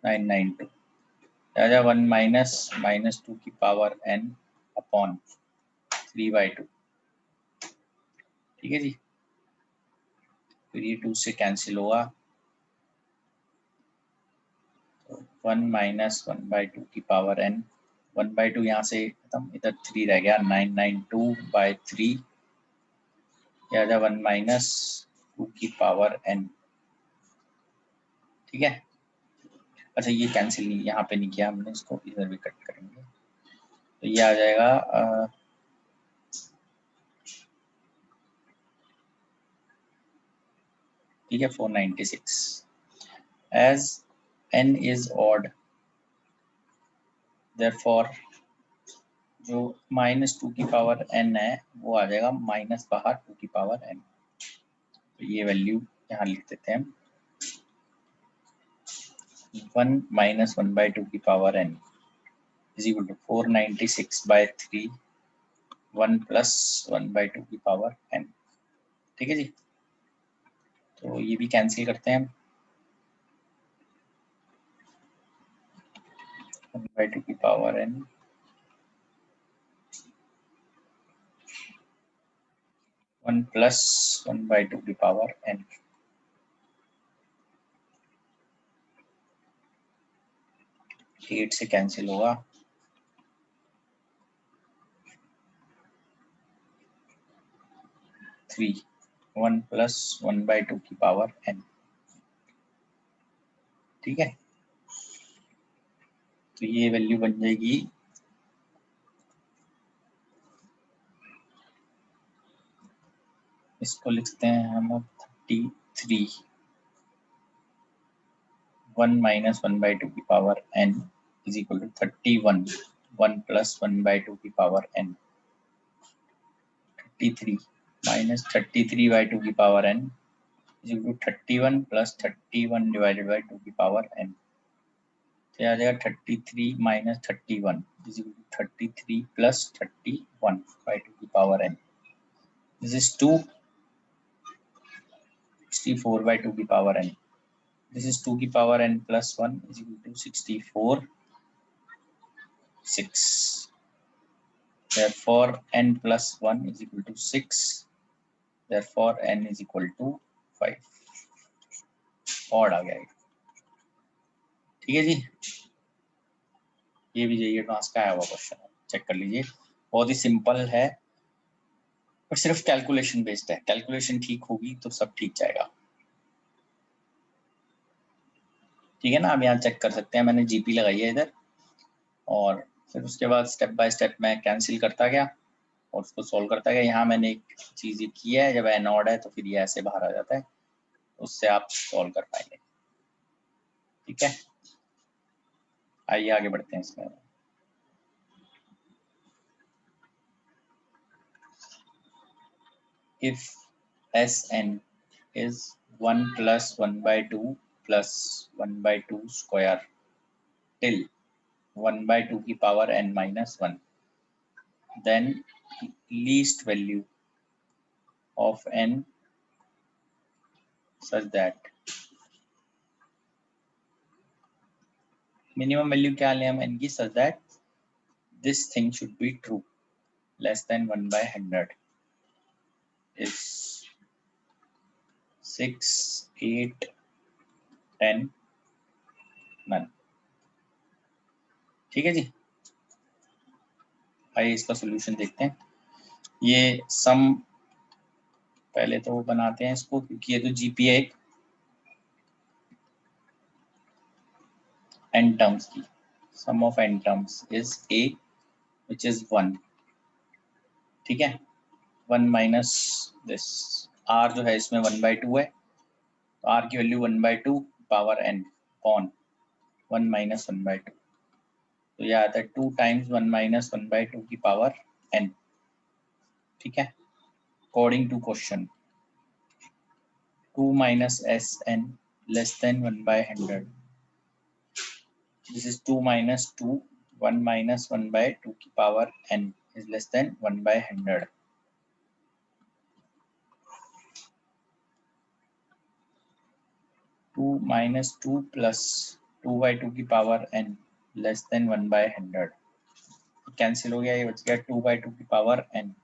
A: 992, राजा 1 माइनस 2 की पावर n अपॉन 3/2, ठीक है जी। फिर ये 2 से कैंसिल होगा, 1 माइनस 1/2 की पावर n, 1/2 यहाँ से खत्म, इधर 3 रह गया, 992/3, राजा 1 माइनस 2 की पावर n, ठीक है। अच्छा ये कैंसिल नहीं, यहाँ पे नहीं किया हमने, इसको इधर भी कट करेंगे, तो ये आ जाएगा ठीक है 496। As n is odd, therefore जो -2 की पावर n है वो आ जाएगा माइनस बाहर 2 की पावर n, तो ये वैल्यू यहाँ लिख देते हैं, 1 माइनस 1/2 की power n is equal to 496/3, 1 plus 1/2 की पावर n, ठीक है जी। तो ये भी कैंसिल करते हैं, 1/2 की पावर n, 1 प्लस 1/2 की पावर n, एट से कैंसिल होगा, 3, 1 प्लस 1/2 की पावर n, ठीक है। तो ये वैल्यू बन जाएगी इसको लिखते हैं हम 33, 1 माइनस 1/2 की power n is equal to 31, 1 plus 1/2 की पावर n, 33 माइनस 33/2 की power n is equal to 31 plus 31 divided by 2 की पावर n, तो आ जाएगा 33 minus 31 is equal to 33 plus 31/2 की पावर n, दिस इज 2, 64/2 की पावर n, this is 2 की power n plus 1 is equal to 64, 6, therefore n plus 1 is equal to 6, therefore n is equal to 5, odd आ गया, ठीक है जी। ये भी JEE advance का आया हुआ क्वेश्चन है, चेक कर लीजिए, बहुत ही सिंपल है, पर सिर्फ कैलकुलेशन बेस्ड है, कैलकुलेशन ठीक होगी तो सब ठीक जाएगा, ठीक है ना। आप यहाँ चेक कर सकते हैं, मैंने GP लगाई है इधर, और फिर उसके बाद स्टेप बाय स्टेप मैं कैंसिल करता गया और उसको सॉल्व करता गया। यहाँ मैंने एक चीज ये की है, जब n ऑड है तो फिर ये ऐसे बाहर आ जाता है, उससे आप सॉल्व कर पाएंगे, ठीक है। आइए आगे बढ़ते हैं इसमें। If Sn is 1 plus 1/2 plus 1/2 square till 1/2 की power n minus 1, then least value of n such that minimum value क्या लें हम n की, such that this thing should be true, less than 1/100 is 6, 8, 10, none, ठीक है जी। आइए इसका solution देखते हैं। ये सम पहले तो बनाते हैं इसको, क्योंकि ये तो GP है एक, n टर्म्स की, sum of n terms is a which is 1, ठीक है। 1 माइनस दिस r जो है इसमें 1/2 है, तो r की वैल्यू 1/2 पावर n कौन 1 माइनस 1/2, तो यह आता है 2 टाइम्स 1 माइनस 1/2 की पावर n, ठीक है। According to question 2 minus Sn less than 1/100. This is 2 minus 2, 1 minus 1/2 की power n is less than 1/100. Two minus 2 plus 2/2 की power n less than 1/100. Cancel हो गया, ये बच गया 2/2 की power n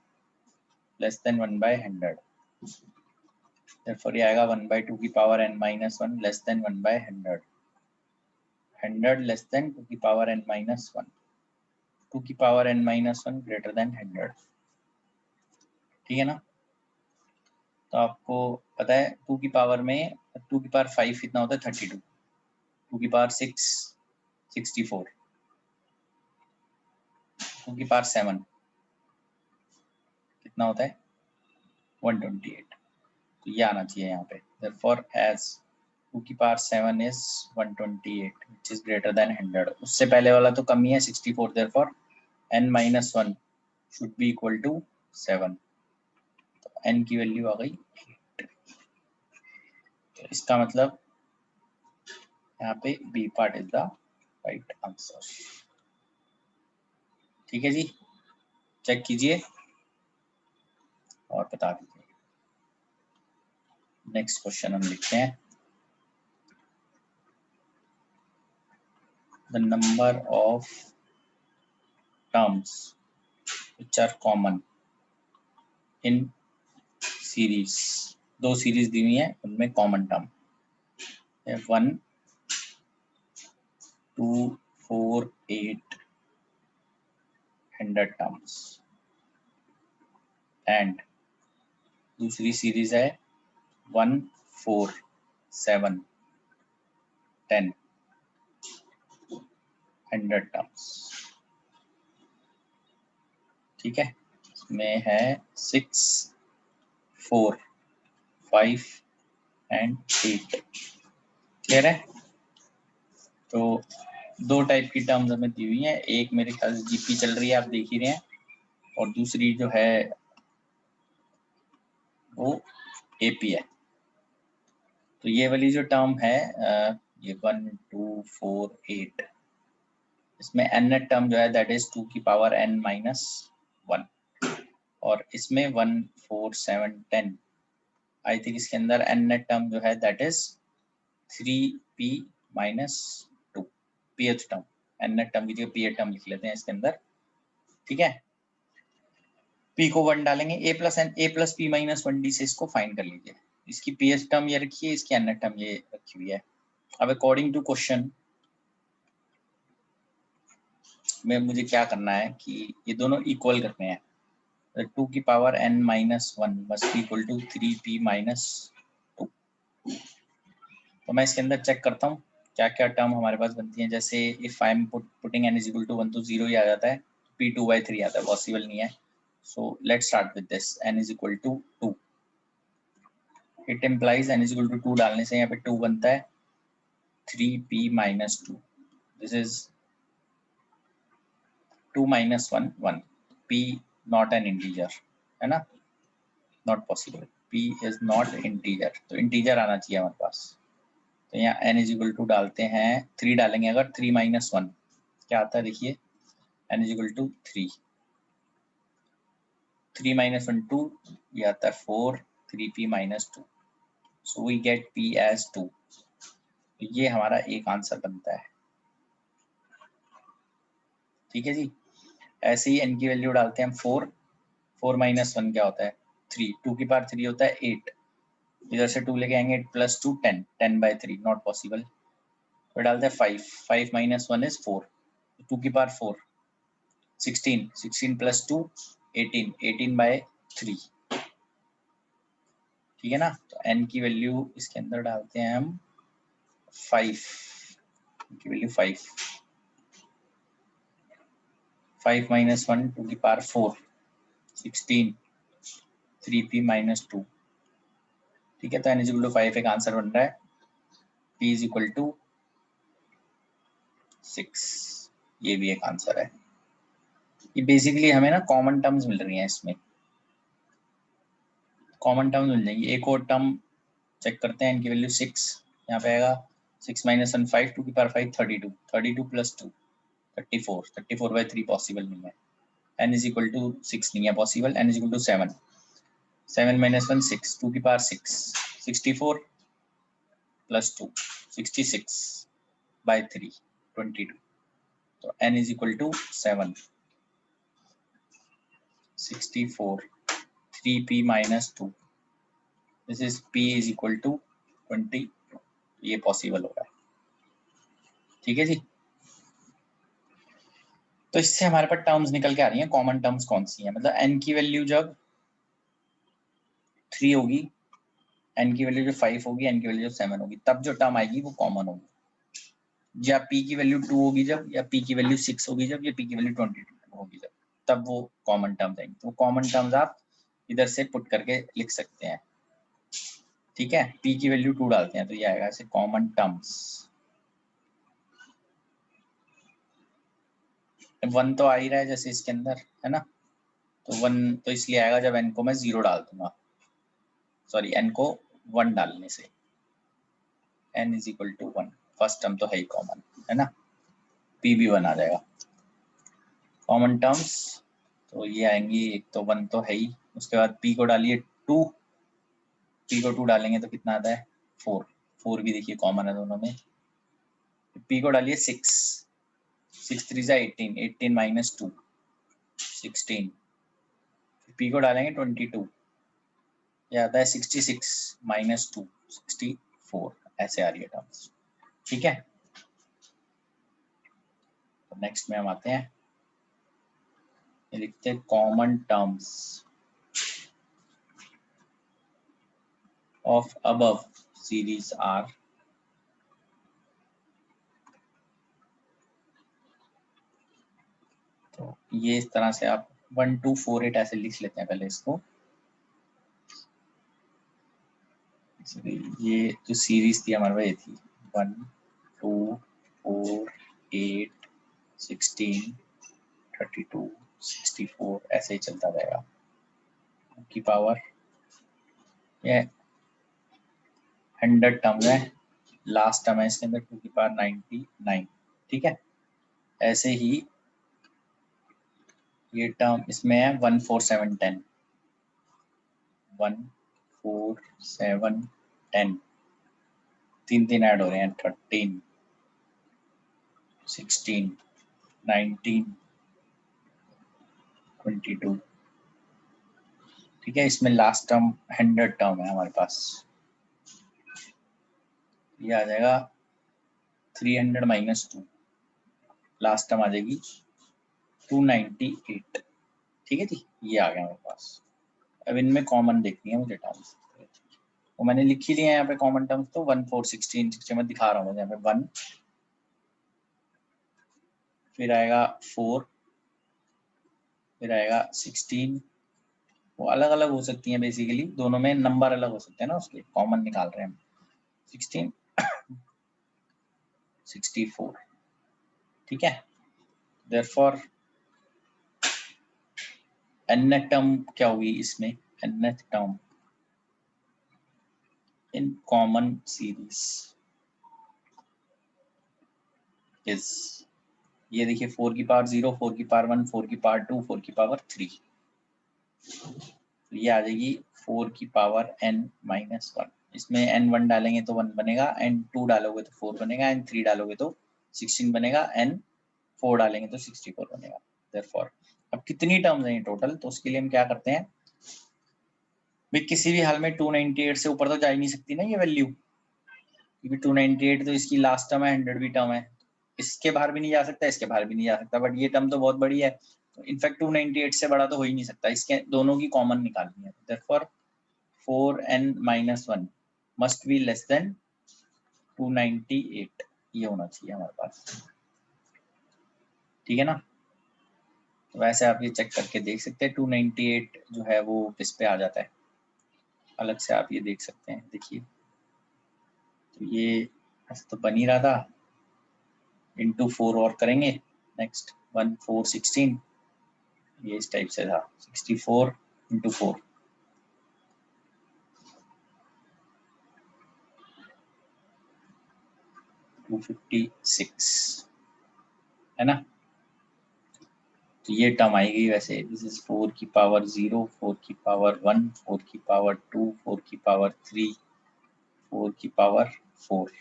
A: less than 1/100. Therefore ये आएगा 1/2 की power n minus 1 less than 1/100. 100 less than 2 की पावर n minus 1. 2 की power n minus 1 greater than 100, ठीक है ना। तो आपको पता है 2 की पावर में 2 की पावर 5 कितना होता है 32, 2 की पावर 6 64, 2 की पावर 7 कितना होता है 128, तो ये आना चाहिए यहाँ पे। therefore as 2 की power 7 is 128 which is greater than 100, उससे पहले वाला तो कम ही है 64, therefore n minus 1 should be equal to 7, तो n की वैल्यू आ गई 8, तो इसका मतलब यहाँ पे B part is the right answer, ठीक है जी। चेक कीजिए और बता दीजिए। नेक्स्ट क्वेश्चन हम लिखते हैं, the number of terms which are common in series, दो सीरीज दी हुई है उनमें कॉमन टर्म 1 2 4 8 100 टर्म्स, एंड दूसरी सीरीज है 1 4 7 10 100 टर्म्स, ठीक है। इसमें है 6 4 5 एंड 8, क्लियर है। तो दो टाइप की टर्म्स हमें दी हुई है, एक मेरे ख्याल से जीपी चल रही है आप देख ही रहे हैं, और दूसरी जो है वो एपी है। तो ये वाली जो टर्म है ये 1 2 4 8, इसमें n टर्म जो है दैट इज 2 की पावर n माइनस 1, और इसमें 1 4 7 10, आई थिंक इसके अंदर n टर्म जो है that is 3p minus 2, ph term, n term की जगह ph टर्म लिख लेते हैं इसके अंदर, ठीक है। p को 1 डालेंगे, a plus n a plus p minus 1d से इसको फाइंड कर लीजिए। इसकी ph टर्म ये रखी है, इसकी n टर्म ये रखी हुई है। अब अकॉर्डिंग टू क्वेश्चन में मुझे क्या करना है कि ये दोनों इक्वल करने हैं, 2 की power n minus 1 must be equal to 3p minus 2। तो मैं इसके अंदर चेक करता हूँ क्या क्या टर्म हमारे पास बनती है। जैसे if I am putting n is equal to 1 तो 0 ही आ जाता है, p 2/3 आता है, पॉसिबल नहीं है। So let's start with this, n is equal to 2, it implies n is equal to 2 डालने से यहाँ पे 2 बनता है 3p minus 2, this is 2 minus 1 1, p not an integer है ना, not possible, p is not integer, तो इंटीजर आना चाहिए हमारे पास। तो यहाँ n इज इक्वल टू डालते हैं 3 डालेंगे, अगर 3 माइनस 1 क्या आता है देखिए, n is equal to 3, 3 minus 1 2, ये आता है 4 3p minus 2, so we get p as 2, तो ये हमारा एक आंसर बनता है, ठीक है जी। ऐसे ही n की वैल्यू डालते हैं हम 4, 4 माइनस 1 क्या होता है 3, 2 की पावर 3 होता है 8, इधर से 2 लेके आएंगे 8 प्लस 2 10, 10/3 नॉट पॉसिबल, फिर डालते हैं 5, 5 माइनस 1 इज 4, 2 की पावर 4 16, 16 प्लस 2 18, 18/3, ठीक है ना। तो n की वैल्यू इसके अंदर डालते हैं हम 5 की वैल्यू 5, 5 minus 1 टू की पावर 4, 16, 3p minus 2, ठीक है। तो n इज इक्वल टू 5 एक आंसर बन रहा है, p इज इक्वल टू 6, ये भी एक आंसर है। ये बेसिकली हमें ना कॉमन टर्म्स मिल रही हैं, इसमें कॉमन टर्म्स मिल जाएंगी। एक और टर्म चेक करते हैं, इनकी वैल्यू 6, यहाँ पे आएगा 6 minus 1 5 टू की पावर 5 32, 32 plus 2 34, 34/3 पॉसिबल नहीं है। n इज इक्वल टू 6 नहीं है possible, n is equal to 7, 7 minus 1 6 two की पावर 6, 64 plus 2 66/3 22, तो n is equal to 7, 64, 3p minus 2, this is p is equal to 20, ये पॉसिबल होगा, ठीक है जी। तो इससे हमारे पास टर्म्स निकल के आ रही हैं, कॉमन टर्म्स कौन सी हैं, मतलब n की वैल्यू जब 3 होगी, n की वैल्यू जो 5 होगी, n की वैल्यू जो 7 होगी, तब जो टर्म आएगी वो कॉमन होगी। या p की वैल्यू 2 होगी जब, या p की वैल्यू 6 होगी जब, या p की वैल्यू 22 होगी जब, तब वो कॉमन टर्म्स आएंगी। तो कॉमन टर्म्स आप इधर से पुट करके लिख सकते हैं, ठीक है। p की वैल्यू 2 डालते हैं तो ये आएगा ऐसे कॉमन टर्म्स। 1 तो आ ही रहा है जैसे इसके अंदर है ना, तो 1 तो इसलिए आएगा जब n को मैं 0 डाल दूंगा, सॉरी n को 1 डालने से, n is equal to 1, first term तो है ही कॉमन, है ना, p भी 1 आ जाएगा। कॉमन टर्म्स तो ये आएंगी, एक तो 1 तो है ही, उसके बाद p को डालिए 2, p को 2 डालेंगे तो कितना आता है 4, 4 भी देखिए कॉमन है दोनों में। p को डालिए 6, 6 3 जा 18, 18 minus 2 16, p को डालेंगे 22, ये आता है 66 minus 2 64, ऐसे आ रही है टर्म्स, ठीक है। तो नेक्स्ट में हम आते हैं, ये लिखते हैं common terms of above series are, तो ये इस तरह से आप 1 2 4 8 ऐसे लिख लेते हैं पहले इसको। ये जो सीरीज थी हमारे पास ये थी 1 2 4 8 16 32 64, ऐसे ही चलता रहेगा की पावर, ये 100 टर्म है, लास्ट टर्म है इसके अंदर 2 की पावर 99, ठीक है। ऐसे ही ये टर्म इसमें है 1 4 7 10, 1 4 7 10, 3 3 ऐड हो रहे हैं 13 16 19 22, ठीक है। इसमें लास्ट टर्म 100 टर्म है हमारे पास, ये आ जाएगा 300 minus 2, लास्ट टर्म आ जाएगी 298, ठीक है जी, ये आ गया हमारे पास। अब इनमें कॉमन देखनी है मुझे टर्म्स, तो मैंने लिख ही लिया यहाँ पे कॉमन टर्म्स, तो 1 4 16 16 मैं दिखा रहा हूँ यहाँ पे 1, फिर आएगा 4, फिर आएगा 16, वो अलग अलग हो सकती हैं बेसिकली, दोनों में नंबर अलग हो सकते हैं ना, उसके कॉमन निकाल रहे हैं हम, 16 64, ठीक है। देयरफॉर nth टर्म क्या होगी इसमें, nth term in common series is, ये देखिए 4 की पावर 0, 4 की पावर 1, 4 की पावर 2, 4 की पावर 3, तो ये आ जाएगी 4 की पावर n minus 1, इसमें n 1 डालेंगे तो 1 बनेगा, n 2 डालोगे तो 4 बनेगा, n 3 डालोगे तो 16 बनेगा, n 4 डालेंगे तो 64 बनेगा। देयरफॉर अब कितनी टर्म्स हैं टोटल, तो उसके लिए हम क्या करते हैं भाई, किसी भी हाल में 298 से ऊपर तो जा ही नहीं सकती ना ये वैल्यू, क्योंकि 298 तो इसकी लास्ट टर्म है, 100 भी टर्म है, इसके बाहर भी नहीं जा सकता, इसके बाहर भी नहीं जा सकता, बट ये टर्म तो बहुत बड़ी है, तो इनफैक्ट 298 से बड़ा तो हो ही नहीं सकता, इसके दोनों की कॉमन निकालनी है। Therefore 4n minus 1 must be less than 298, ये होना चाहिए हमारे पास, ठीक है ना। तो वैसे आप ये चेक करके देख सकते हैं 298 जो है वो किस पे आ जाता है, अलग से आप ये देख सकते हैं। देखिए तो ये ऐसा तो बन ही रहा था, इंटू 4 और करेंगे, नेक्स्ट 1 4 16, ये इस टाइप से था 64 इंटू 4, टू 256 है ना। तो ये टर्म आएगी वैसे, दिस इज 4 की पावर 0, 4 की पावर 1, 4 की पावर 2, 4 की पावर 3, 4 की पावर 4,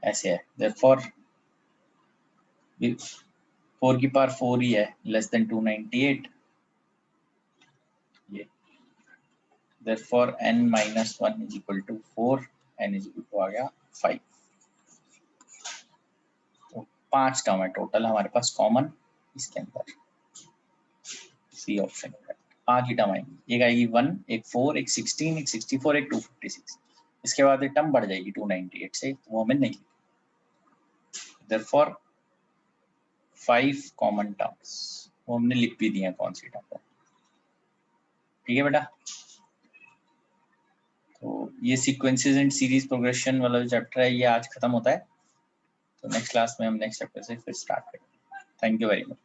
A: ऐसे है। देयरफॉर 4 की पावर 4 ही है, लेस देन 298, ये therefore n minus 1 is equal to 4, n is equal to आ गया 5। तो 5 टर्म है टोटल हमारे पास कॉमन इसके अंदर, सी ऑप्शन है। 5 ही टर्म आएंगी, एक आएगी 1, एक 4, एक 16, एक 64, एक 256। इसके बाद ये टर्म बढ़ जाएगी 298 से, तो वो हमें नहीं। therefore 5 कॉमन टर्म्स, वो हमने लिख भी दिए कौन सी टर्म है, ठीक है बेटा। तो ये सीक्वेंसेस एंड सीरीज प्रोग्रेशन वाला जो चैप्टर है ये आज खत्म होता है। तो नेक्स्ट क्लास में हम नेक्स्ट चैप्टर से फिर स्टार्ट करेंगे। Thank you very much.